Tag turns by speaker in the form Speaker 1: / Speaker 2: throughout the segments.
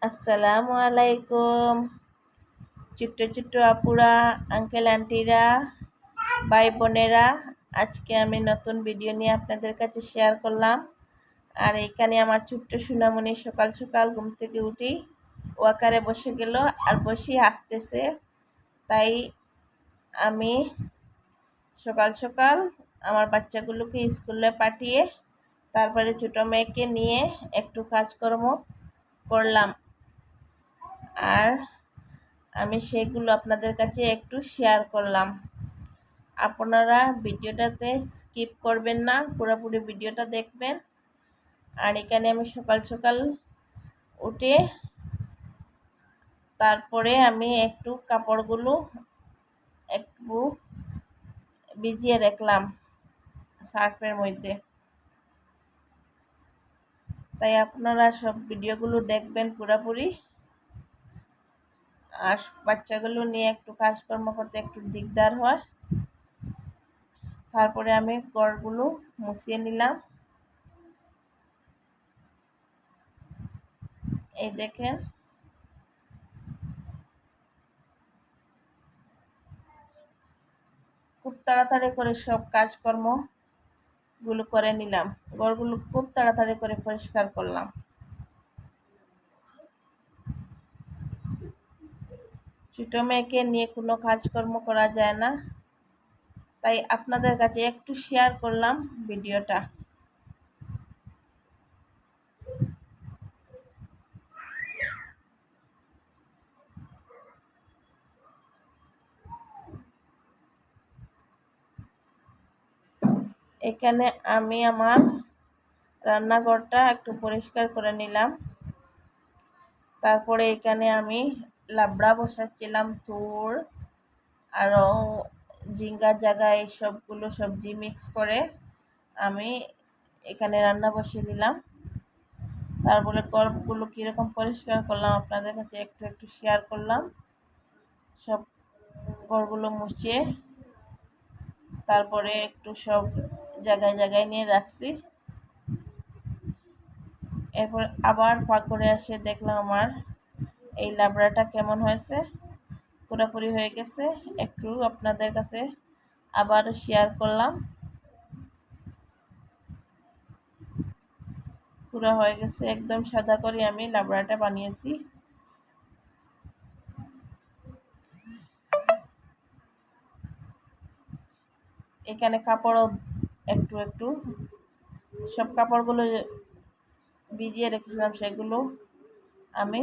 Speaker 1: আসসালামু আলাইকুম। ছোট্ট ছোট্ট আপুরা, আঙ্কেল আন্টিরা, ভাই বোনেরা, আজকে আমি নতুন ভিডিও নিয়ে আপনাদের কাছে শেয়ার করলাম। আর এখানে আমার ছোট্ট সোনামণি সকাল সকাল ঘুম থেকে উঠি ওয়াকারে বসে গেল আর বসে হাসতেছে। তাই আমি সকাল সকাল আমার বাচ্চাগুলোকে স্কুলে পাঠিয়ে তারপরে ছোটো মেয়েকে নিয়ে একটু কাজকর্ম করলাম। আর আমি সেগুলো আপনাদের কাছে একটু শেয়ার করলাম। আপনারা ভিডিওটাতে স্কিপ করবেন না, পুরোপুরি ভিডিওটা দেখবেন। আর এখানে আমি সকাল সকাল উঠে তারপরে আমি একটু কাপড়গুলো একটু ভিজিয়ে রাখলাম সার্ফের মধ্যে। তাই আপনারা সব ভিডিওগুলো দেখবেন পুরোপুরি। আর বাচ্চাগুলো নিয়ে একটু কাজকর্ম করতে একটু দিকদার হয়। তারপরে আমি ঘরগুলো মুছিয়ে নিলাম। এই দেখেন, খুব তাড়াতাড়ি করে সব কাজকর্মগুলো করে নিলাম। ঘরগুলো খুব তাড়াতাড়ি করে পরিষ্কার করলাম। ছোট মেয়েকে নিয়ে কোনো কাজকর্ম করা যায় না, তাই আপনাদের কাছে একটু শেয়ার করলাম ভিডিওটা। এখানে আমি আমার রান্নাঘরটা একটু পরিষ্কার করে নিলাম। তারপরে এখানে আমি লাবড়া বসাচ্ছিলাম, তুর আরও ঝিঙ্গার জায়গায় সবগুলো সবজি মিক্স করে আমি এখানে রান্না বসিয়ে দিলাম। তারপরে ঘরগুলো কীরকম পরিষ্কার করলাম আপনাদের কাছে একটু একটু শেয়ার করলাম। সব ঘরগুলো মুছে তারপরে একটু সব জায়গায় জায়গায় নিয়ে রাখছি। এরপর আবার পাকঘরে এসে দেখলাম আমার এই লাবড়াটা কেমন হয়েছে, পুরোপুরি হয়ে গেছে। একটু আপনাদের কাছে আবারও শেয়ার করলাম। পুরো হয়ে গেছে, একদম সাদা করে আমি লাবড়াটা বানিয়েছি। এখানে কাপড়ও একটু একটু সব কাপড়গুলো ভিজিয়ে রেখেছিলাম, সেগুলো আমি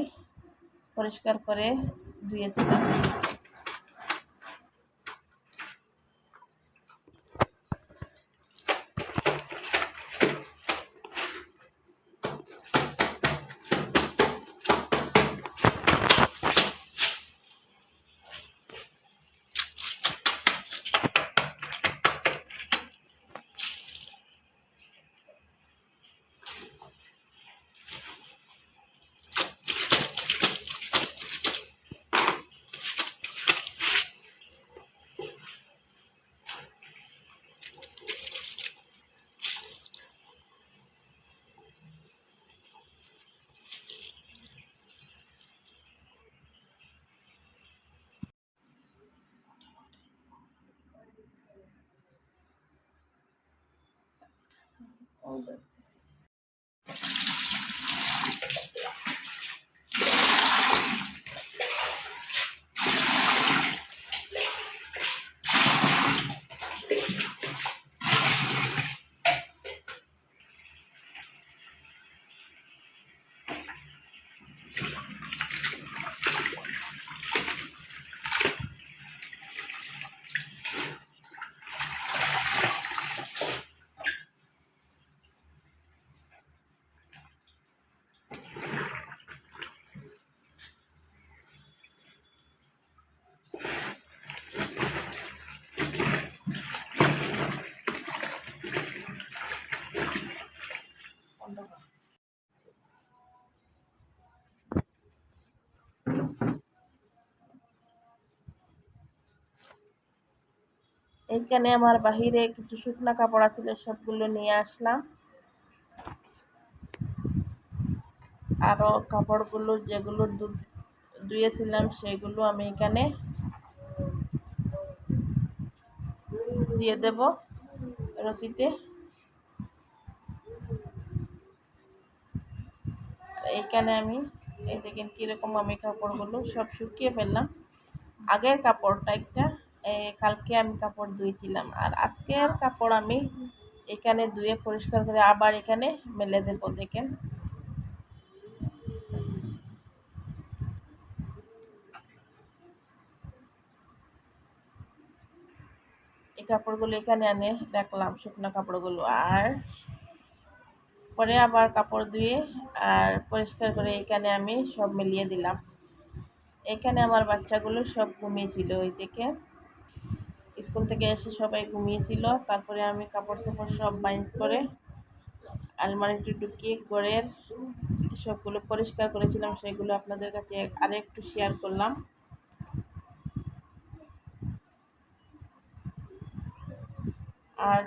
Speaker 1: পরিষ্কার করে ধুয়েছিলাম। এইখানে আমার বাহিরে কিছু শুকনো কাপড় আছিল, সবগুলো নিয়ে আসলাম। আরও কাপড়গুলো যেগুলো ধুয়েছিলাম সেগুলো আমি এখানে দিয়ে দেব রশিতে। এইখানে আমি এই দেখেন কীরকম আমি কাপড়গুলো সব শুকিয়ে ফেললাম। আগের কাপড়টা একটা কালকে আমি কাপড় ধুয়েছিলাম, আর আজকের কাপড় আমি এখানে ধুয়ে পরিষ্কার করে আবার এখানে মেলে দেব। দেখেন এই কাপড়গুলো এখানে এনে রাখলাম, শুকনো কাপড়গুলো, আর পরে আবার কাপড় ধুয়ে আর পরিষ্কার করে এখানে আমি সব মিলিয়ে দিলাম। এখানে আমার বাচ্চাগুলো সব ঘুমিয়েছিল, ওই থেকে স্কুল থেকে এসে সবাই ঘুমিয়েছিল। তারপরে আমি কাপড় চোপড় সব বাইন্স করে আলমারিতে ঢুকিয়ে ঘরের সবগুলো পরিষ্কার করেছিলাম, সেগুলো আপনাদের কাছে আরেকটু শেয়ার করলাম। আর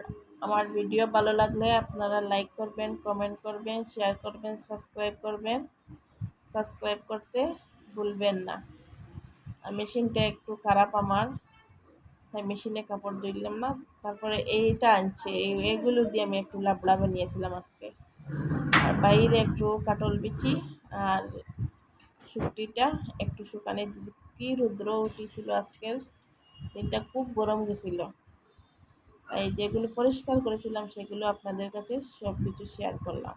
Speaker 1: আমার ভিডিও ভালো লাগলে আপনারা লাইক করবেন, কমেন্ট করবেন, শেয়ার করবেন, সাবস্ক্রাইব করবেন। সাবস্ক্রাইব করতে ভুলবেন না। আর মেশিনটা একটু খারাপ আমার, তাই মেশিনে কাপড় ধুইলাম না। তারপরে এইটা আনছে, এইগুলো দিয়ে আমি একটু লাবড়া বানিয়েছিলাম আজকে। আর বাইরে একটু কাটল বিচি আর শুকটিটা একটু শুকানে দিয়েছি। কি রৌদ্র উঠেছিল আজকের দিনটা, খুব গরম গেছিল। তাই যেগুলো পরিষ্কার করেছিলাম সেগুলো আপনাদের কাছে সব কিছু শেয়ার করলাম।